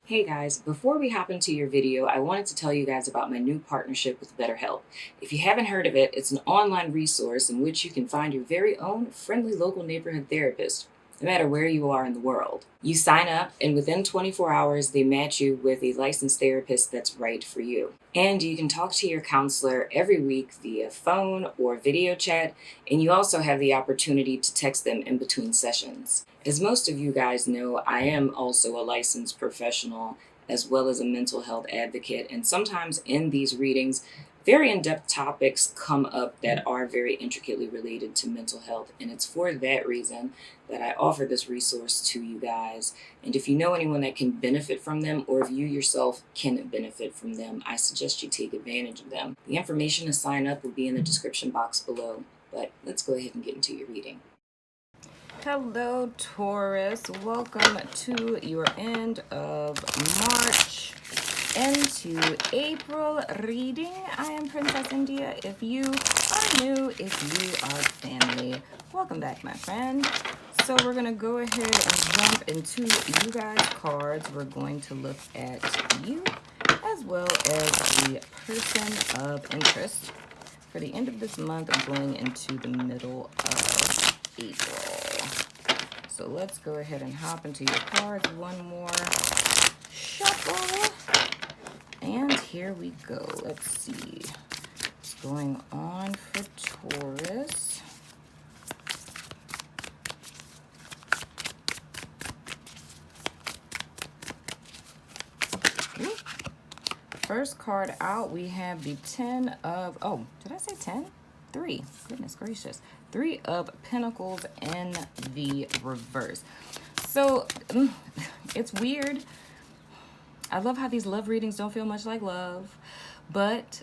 Hey guys, before we hop into your video, I wanted to tell you guys about my new partnership with BetterHelp. If you haven't heard of it, it's an online resource in which you can find your very own friendly local neighborhood therapist, no matter where you are in the world. You sign up, and within 24 hours, they match you with a licensed therapist that's right for you. And you can talk to your counselor every week via phone or video chat, and you also have the opportunity to text them in between sessions. As most of you guys know, I am also a licensed professional as well as a mental health advocate, and sometimes in these readings, very in depth topics come up that are very intricately related to mental health, and it's for that reason that I offer this resource to you guys. And if you know anyone that can benefit from them, or if you yourself can benefit from them, I suggest you take advantage of them. The information to sign up will be in the description box below, but let's go ahead and get into your reading. Hello, Taurus. Welcome to your end of March into April reading. I am Princess India. If you are new, if you are family, welcome back, my friend. So we're going to go ahead and jump into you guys' cards. We're going to look at you as well as the person of interest for the end of this month going into the middle of April. So let's go ahead and hop into your cards. One more shuffle. And here we go. Let's see what's going on for Taurus. First card out, we have the 10 of, oh, did I say 10? 3. Goodness gracious. 3 of Pentacles in the reverse. So it's weird. I love how these love readings don't feel much like love. But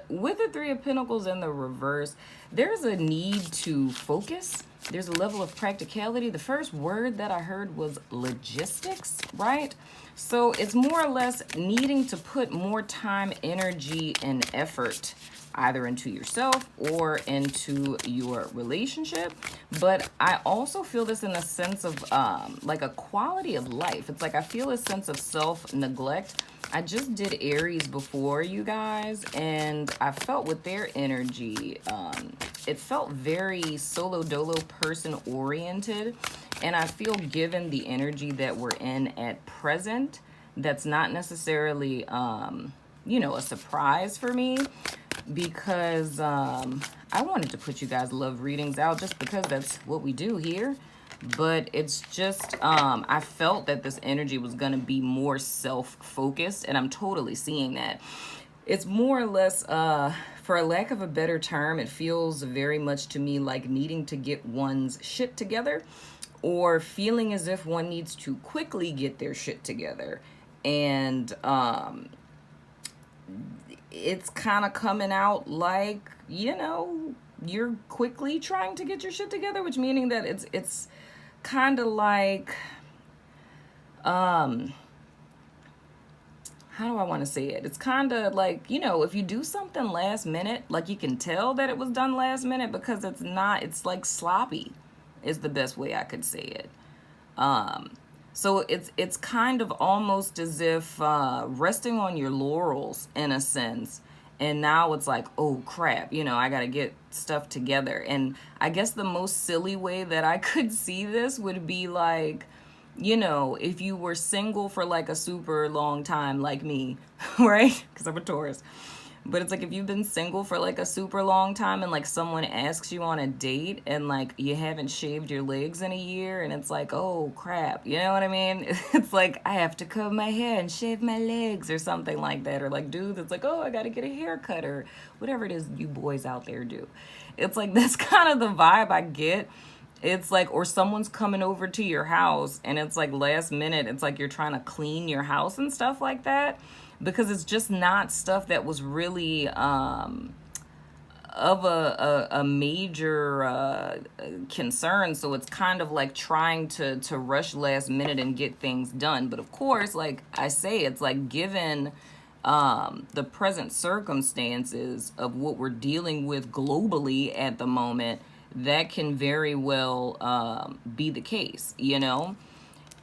with the 3 of Pentacles in the reverse, there's a need to focus. There's a level of practicality. The first word that I heard was logistics, right? So it's more or less needing to put more time, energy, and effort either into yourself or into your relationship. But I also feel this in a sense of like a quality of life. It's like I feel a sense of self-neglect. I just did Aries before, you guys, and I felt with their energy, it felt very solo dolo person oriented. And I feel given the energy that we're in at present, that's not necessarily, you know, a surprise for me, because I wanted to put you guys love readings out just because that's what we do here. But it's just, I felt that this energy was going to be more self-focused, and I'm totally seeing that. It's more or less, for a lack of a better term, it feels very much to me like needing to get one's shit together, or feeling as if one needs to quickly get their shit together. And it's kind of coming out like, you know, you're quickly trying to get your shit together, which meaning that it's kind of like, how do I want to say it? It's kind of like, you know, if you do something last minute, like you can tell that it was done last minute because it's not, it's like sloppy is the best way I could say it. So it's kind of almost as if resting on your laurels in a sense. And now it's like, oh crap, you know, I got to get stuff together. And I guess the most silly way that I could see this would be like, you know, if you were single for like a super long time like me, right? Because I'm a Taurus. But it's like if you've been single for like a super long time and like someone asks you on a date and like you haven't shaved your legs in a year and it's like, oh crap, you know what I mean? It's like I have to comb my hair and shave my legs or something like that. Or like dudes, it's like, oh, I got to get a haircut or whatever it is you boys out there do. It's like that's kind of the vibe I get. It's like, or someone's coming over to your house and it's like last minute, it's like you're trying to clean your house and stuff like that, because it's just not stuff that was really of a major concern. So it's kind of like trying to rush last minute and get things done. But of course, like I say, it's like given the present circumstances of what we're dealing with globally at the moment, that can very well be the case, you know?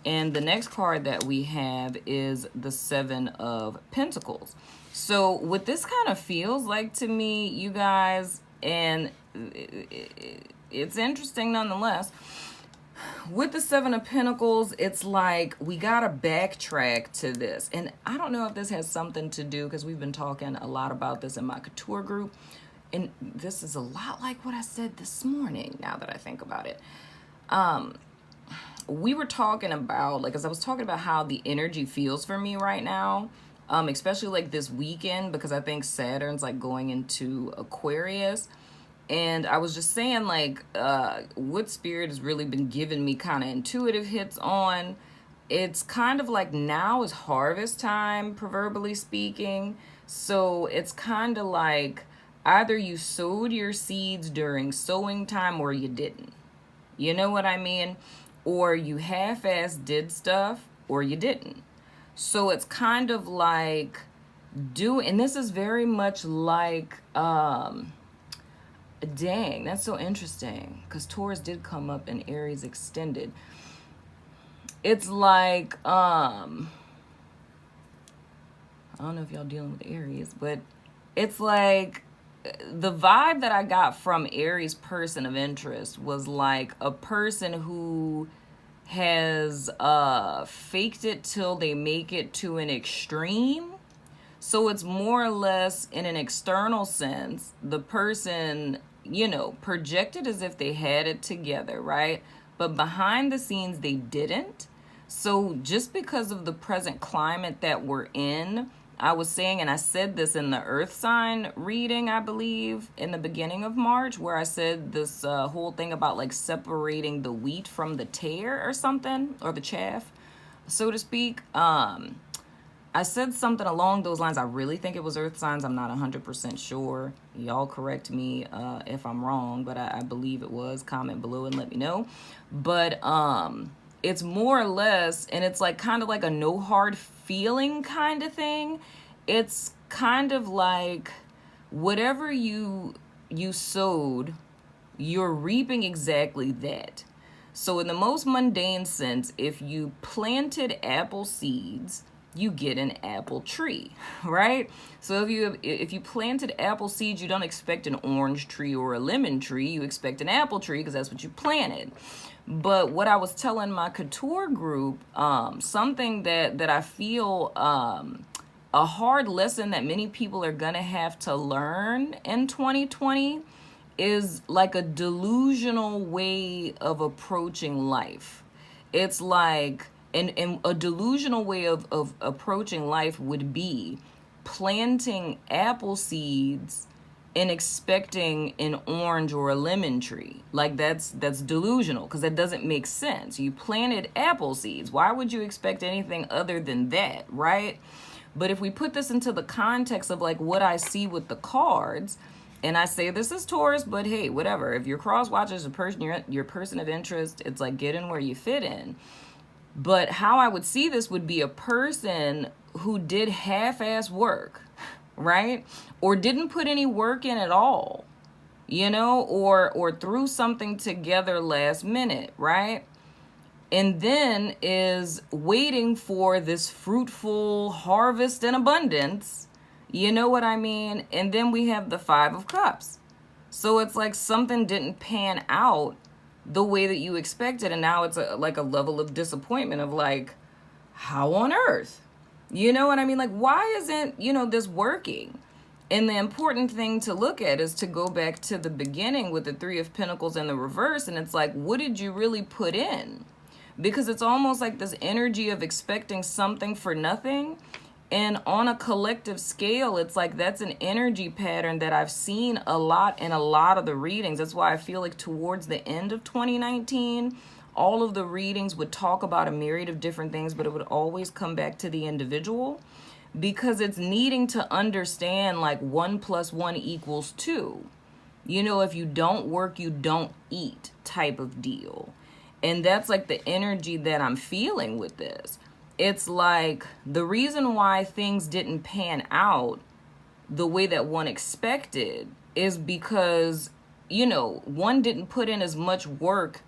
And the next card that we have is the Seven of Pentacles. So what this kind of feels like to me, you guys, and it's interesting nonetheless, with the Seven of Pentacles, it's like we gotta backtrack to this. And I don't know if this has something to do, because we've been talking a lot about this in my couture group. And this is a lot like what I said this morning, now that I think about it. We were talking about, like, as I was talking about how the energy feels for me right now, especially like this weekend, because I think Saturn's like going into Aquarius. And I was just saying, like, what Spirit has really been giving me kind of intuitive hits on. It's kind of like now is harvest time, proverbially speaking. So it's kind of like either you sowed your seeds during sowing time or you didn't. You know what I mean? Or you half-assed did stuff or you didn't. So it's kind of like and this is very much like, dang, that's so interesting, because Taurus did come up in Aries extended. It's like, I don't know if y'all dealing with Aries, but it's like the vibe that I got from Aries person of interest was like a person who has faked it till they make it to an extreme. So it's more or less, in an external sense, the person, you know, projected as if they had it together, right? But behind the scenes, they didn't. So just because of the present climate that we're in, I was saying, and I said this in the Earth sign reading, I believe, in the beginning of March, where I said this whole thing about like separating the wheat from the tare or something, or the chaff, so to speak. I said something along those lines. I really think it was Earth signs. I'm not 100% sure. Y'all correct me if I'm wrong, but I believe it was. Comment below and let me know. But it's more or less, and it's like kind of like a no hard feeling kind of thing. It's kind of like whatever you sowed, you're reaping exactly that. So in the most mundane sense, if you planted apple seeds, you get an apple tree, right? So if you planted apple seeds, you don't expect an orange tree or a lemon tree. You expect an apple tree because that's what you planted. But what I was telling my couture group, something that I feel a hard lesson that many people are gonna have to learn in 2020 is like a delusional way of approaching life. It's like, and a delusional way of approaching life would be planting apple seeds and expecting an orange or a lemon tree. Like that's delusional, because that doesn't make sense. You planted apple seeds. Why would you expect anything other than that, right? But if we put this into the context of like what I see with the cards, and I say this is Taurus, but hey, whatever. If your cross watches a person, your person of interest, it's like get in where you fit in. But how I would see this would be a person who did half-ass work, right? Or didn't put any work in at all, you know, or threw something together last minute, right? And then is waiting for this fruitful harvest and abundance, you know what I mean? And then we have the Five of Cups. So it's like something didn't pan out the way that you expected, and now it's like a level of disappointment of like, how on earth? You know what I mean? Like, why isn't, you know, this working? And the important thing to look at is to go back to the beginning with the Three of Pentacles in the reverse, and it's like, what did you really put in? Because it's almost like this energy of expecting something for nothing. And on a collective scale, it's like that's an energy pattern that I've seen a lot in a lot of the readings. That's why I feel like towards the end of 2019, all of the readings would talk about a myriad of different things, but it would always come back to the individual, because it's needing to understand like 1 + 1 = 2. You know, if you don't work, you don't eat type of deal. And that's like the energy that I'm feeling with this. It's like the reason why things didn't pan out the way that one expected is because, you know, one didn't put in as much work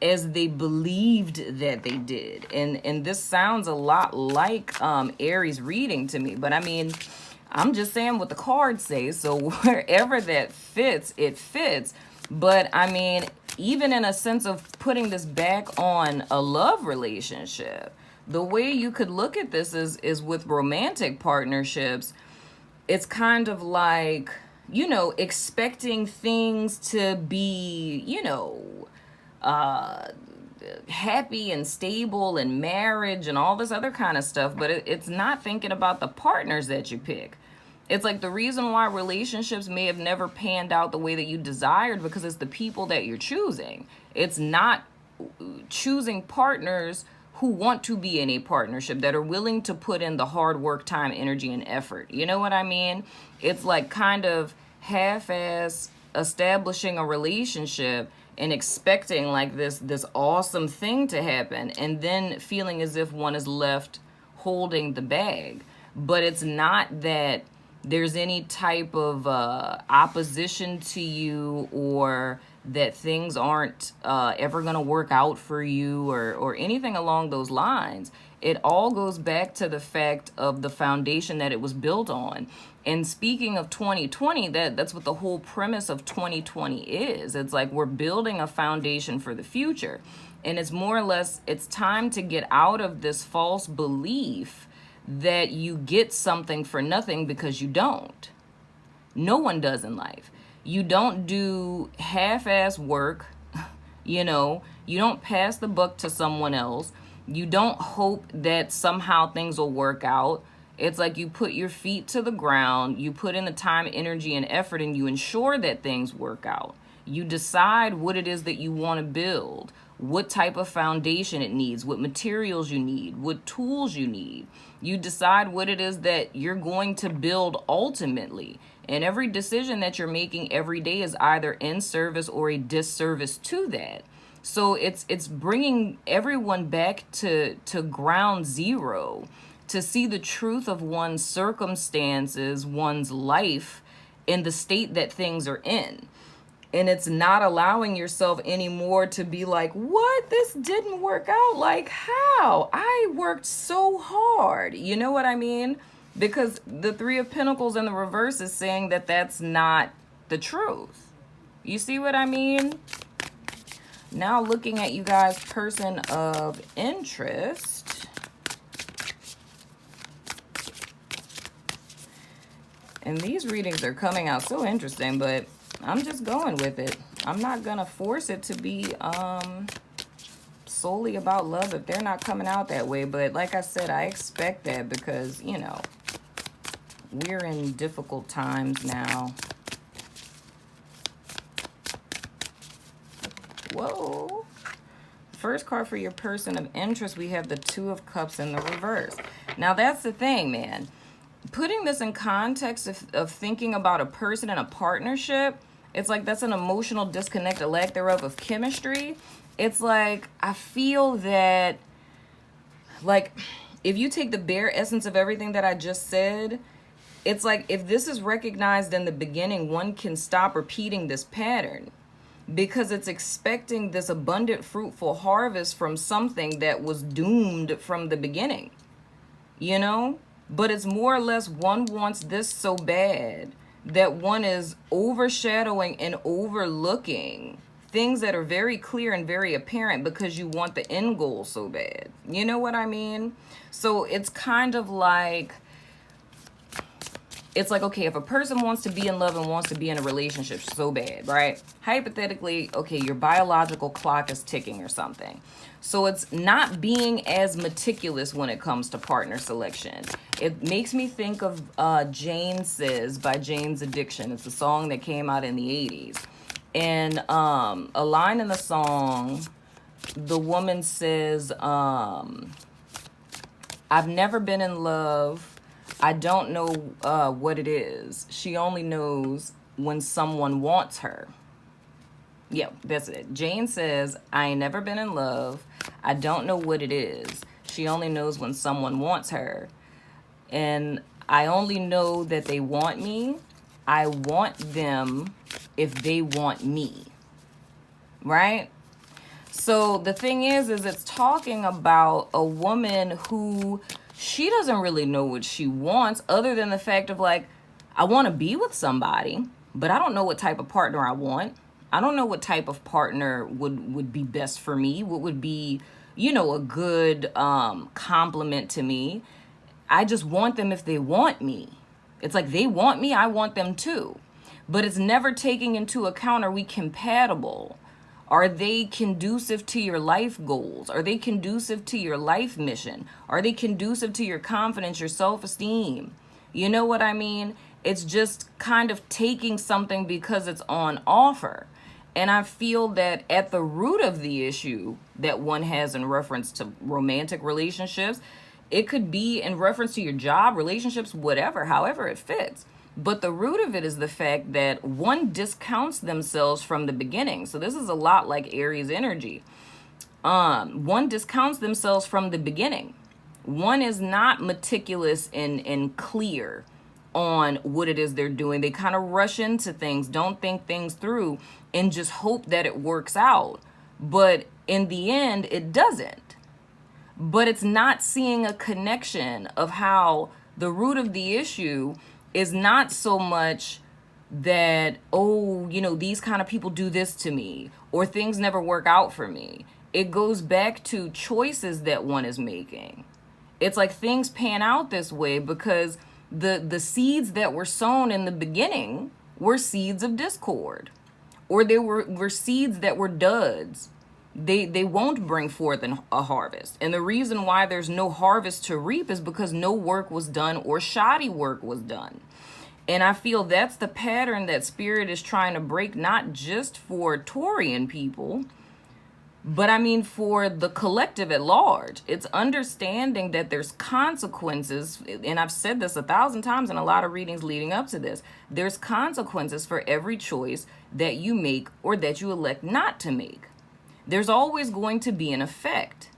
as they believed that they did. And this sounds a lot like Aries reading to me, but I mean, I'm just saying what the cards say, so wherever that fits, it fits. But I mean, even in a sense of putting this back on a love relationship, the way you could look at this is with romantic partnerships. It's kind of like, you know, expecting things to be, you know, happy and stable and marriage and all this other kind of stuff, but it's not thinking about the partners that you pick. It's like the reason why relationships may have never panned out the way that you desired, because it's the people that you're choosing. It's not choosing partners who want to be in a partnership, that are willing to put in the hard work, time, energy, and effort. You know what I mean? It's like kind of half-ass establishing a relationship and expecting like this awesome thing to happen, and then feeling as if one is left holding the bag. But it's not that there's any type of opposition to you, or that things aren't ever going to work out for you, or anything along those lines. It all goes back to the fact of the foundation that it was built on. And speaking of 2020, that's what the whole premise of 2020 is. It's like we're building a foundation for the future. And it's more or less, it's time to get out of this false belief that you get something for nothing, because you don't. No one does in life. You don't do half-ass work. You know, you don't pass the buck to someone else. You don't hope that somehow things will work out. It's like you put your feet to the ground, you put in the time, energy, and effort, and you ensure that things work out. You decide what it is that you want to build, what type of foundation it needs, what materials you need, what tools you need. You decide what it is that you're going to build ultimately. And every decision that you're making every day is either in service or a disservice to that. So it's bringing everyone back to ground zero, to see the truth of one's circumstances, one's life, in the state that things are in. And it's not allowing yourself anymore to be like, what? This didn't work out. Like, how? I worked so hard. You know what I mean? Because the Three of Pentacles in the reverse is saying that that's not the truth. You see what I mean? Now looking at you guys' person of interest. And these readings are coming out so interesting, but I'm just going with it. I'm not going to force it to be solely about love if they're not coming out that way. But like I said, I expect that because, you know, we're in difficult times now. Whoa. First card for your person of interest, we have the Two of Cups in the reverse. Now, that's the thing, man. Putting this in context of thinking about a person in a partnership, it's like that's an emotional disconnect, a lack thereof of chemistry. It's like, I feel that, like, if you take the bare essence of everything that I just said, it's like if this is recognized in the beginning, one can stop repeating this pattern, because it's expecting this abundant, fruitful harvest from something that was doomed from the beginning, you know? But it's more or less one wants this so bad that one is overshadowing and overlooking things that are very clear and very apparent because you want the end goal so bad. You know what I mean? So it's kind of like, it's like, okay, if a person wants to be in love and wants to be in a relationship so bad, right? Hypothetically, okay, your biological clock is ticking or something. So it's not being as meticulous when it comes to partner selection. It makes me think of Jane Says by Jane's Addiction. It's a song that came out in the 80s. And a line in the song, the woman says, I've never been in love. I don't know what it is. She only knows when someone wants her. Yeah, that's it. Jane says, I ain't never been in love. I don't know what it is. She only knows when someone wants her. And I only know that they want me. I want them if they want me. Right? So the thing is it's talking about a woman who she doesn't really know what she wants other than the fact of like, I want to be with somebody, but I don't know what type of partner I want. I don't know what type of partner would be best for me, what would be, a good compliment to me. I just want them if they want me. It's like they want me, I want them too. But it's never taking into account, are we compatible? Are they conducive to your life goals? Are they conducive to your life mission? Are they conducive to your confidence, your self-esteem? You know what I mean? It's just kind of taking something because it's on offer. And I feel that at the root of the issue that one has in reference to romantic relationships, it could be in reference to your job, relationships, whatever, however it fits. But the root of it is the fact that one discounts themselves from the beginning. So this is a lot like Aries energy. One discounts themselves from the beginning. One is not meticulous and clear on what it is they're doing. They kind of rush into things, don't think things through, and just hope that it works out. But in the end, it doesn't. But it's not seeing a connection of how the root of the issue is not so much that, oh, these kind of people do this to me, or things never work out for me. It goes back to choices that one is making. It's like things pan out this way because the seeds that were sown in the beginning were seeds of discord, or they were seeds that were duds. They won't bring forth a harvest. And the reason why there's no harvest to reap is because no work was done or shoddy work was done. And I feel that's the pattern that Spirit is trying to break, not just for Taurian people, but I mean for the collective at large. It's understanding that there's consequences, and I've said this 1,000 times in a lot of readings leading up to this. There's consequences for every choice that you make or that you elect not to make. There's always going to be an effect,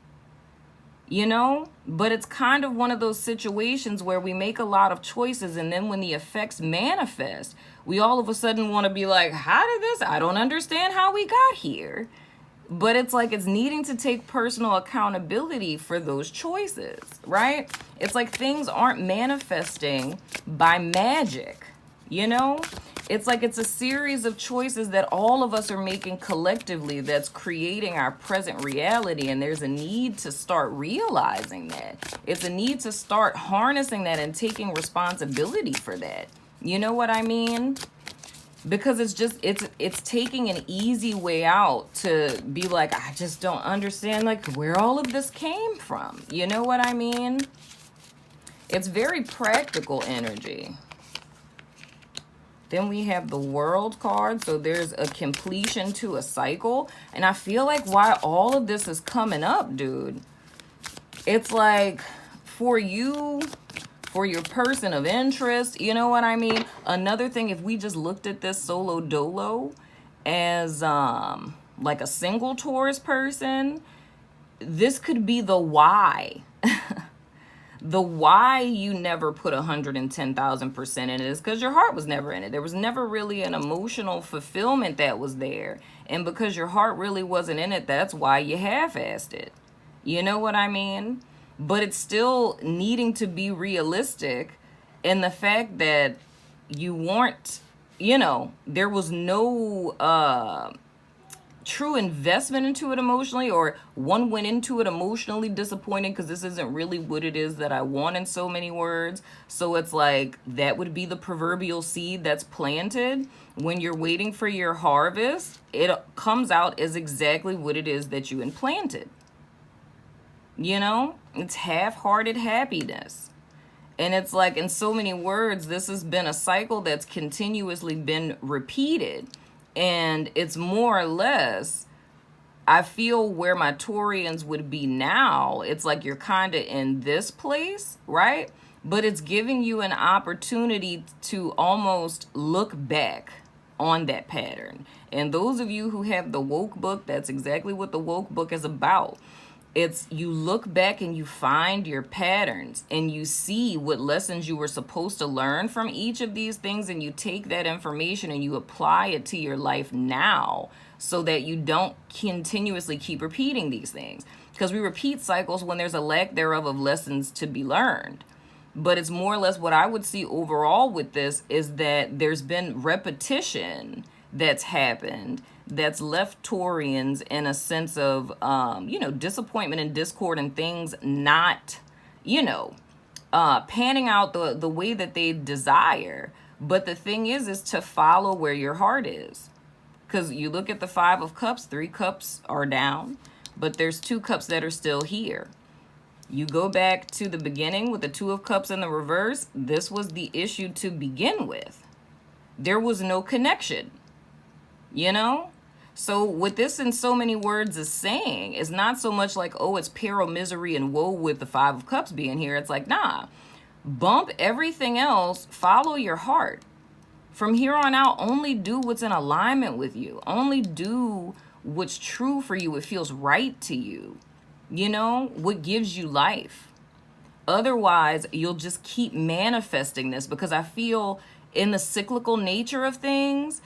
but it's kind of one of those situations where we make a lot of choices, and then when the effects manifest, we all of a sudden want to be like, I don't understand how we got here. But it's like it's needing to take personal accountability for those choices, right? It's like things aren't manifesting by magic, It's like it's a series of choices that all of us are making collectively that's creating our present reality. And there's a need to start realizing that. It's a need to start harnessing that and taking responsibility for that. You know what I mean? Because it's taking an easy way out to be like, I just don't understand like where all of this came from. You know what I mean? It's very practical energy. Then we have the World card. So there's a completion to a cycle. And I feel like why all of this is coming up, dude, it's like for you, for your person of interest, you know what I mean? Another thing, if we just looked at this solo dolo as like a single Taurus person, this could be the why. The why you never put 110,000% in it is because your heart was never in it. There was never really an emotional fulfillment that was there. And because your heart really wasn't in it, that's why you half-assed it. You know what I mean? But it's still needing to be realistic in the fact that you weren't, there was no true investment into it emotionally, or one went into it emotionally disappointed because this isn't really what it is that I want, in so many words. So it's like that would be the proverbial seed that's planted. When you're waiting for your harvest, it comes out as exactly what it is that you implanted. It's half-hearted happiness. And it's like, in so many words, this has been a cycle that's continuously been repeated. And it's more or less, I feel where my Taurians would be now, it's like you're kind of in this place, right? But it's giving you an opportunity to almost look back on that pattern. And those of you who have the Woke book, that's exactly what the Woke book is about. It's you look back and you find your patterns and you see what lessons you were supposed to learn from each of these things, and you take that information and you apply it to your life now so that you don't continuously keep repeating these things. Because we repeat cycles when there's a lack thereof of lessons to be learned. But it's more or less what I would see overall with this is that there's been repetition that's happened that's left Taurians in a sense of, disappointment and discord and things not, panning out the way that they desire. But the thing is to follow where your heart is. Because you look at the 5 of Cups, 3 cups are down, but there's 2 cups that are still here. You go back to the beginning with the 2 of Cups in the reverse. This was the issue to begin with. There was no connection, So what this in so many words is saying is not so much like, oh, it's peril, misery, and woe with the 5 of Cups being here. It's like, nah, bump everything else, follow your heart. From here on out, only do what's in alignment with you. Only do what's true for you. It feels right to you. What gives you life. Otherwise, you'll just keep manifesting this, because I feel in the cyclical nature of things,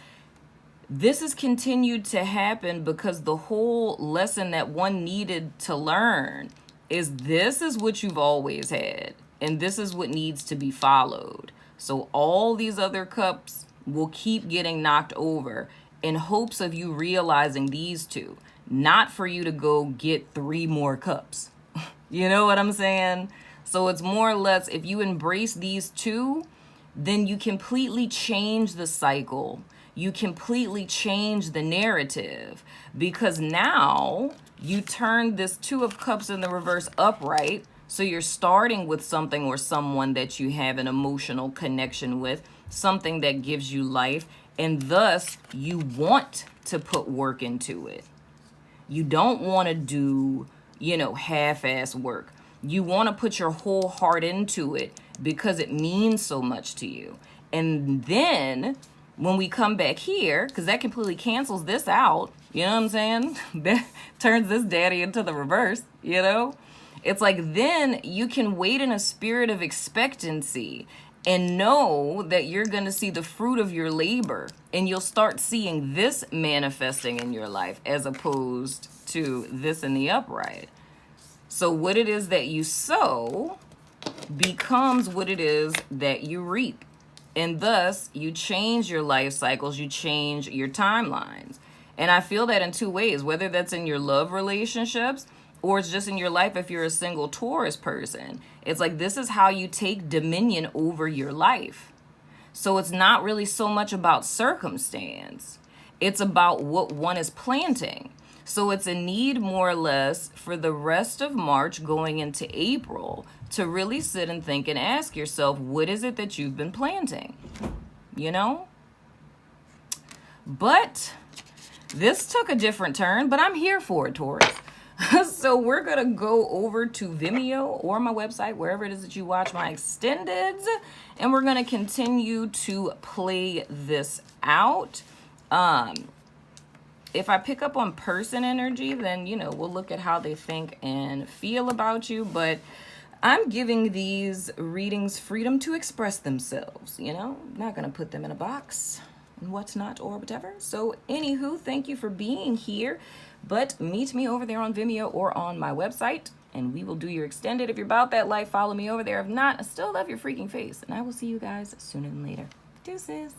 this has continued to happen because the whole lesson that one needed to learn is this is what you've always had, and this is what needs to be followed. So all these other cups will keep getting knocked over in hopes of you realizing these 2, not for you to go get 3 more cups. You know what I'm saying? So it's more or less, if you embrace these 2, then you completely change the cycle. You completely change the narrative, because now you turn this 2 of Cups in the reverse upright. So you're starting with something or someone that you have an emotional connection with, something that gives you life, and thus you want to put work into it. You don't want to do, half-ass work. You want to put your whole heart into it because it means so much to you. And then when we come back here, because that completely cancels this out, you know what I'm saying? That turns this daddy into the reverse, It's like then you can wait in a spirit of expectancy and know that you're going to see the fruit of your labor, and you'll start seeing this manifesting in your life as opposed to this in the upright. So what it is that you sow becomes what it is that you reap. And thus, you change your life cycles, you change your timelines. And I feel that in 2 ways, whether that's in your love relationships or it's just in your life if you're a single Taurus person. It's like this is how you take dominion over your life. So it's not really so much about circumstance. It's about what one is planting. So it's a need more or less for the rest of March going into April to really sit and think and ask yourself, what is it that you've been planting? But this took a different turn, but I'm here for it, Taurus. So we're going to go over to Vimeo or my website, wherever it is that you watch my extendeds, and we're going to continue to play this out. If I pick up on person energy, then, we'll look at how they think and feel about you. But I'm giving these readings freedom to express themselves, not going to put them in a box and whatnot or whatever. So anywho, thank you for being here. But meet me over there on Vimeo or on my website, and we will do your extended. If you're about that life, follow me over there. If not, I still love your freaking face. And I will see you guys sooner than later. Deuces.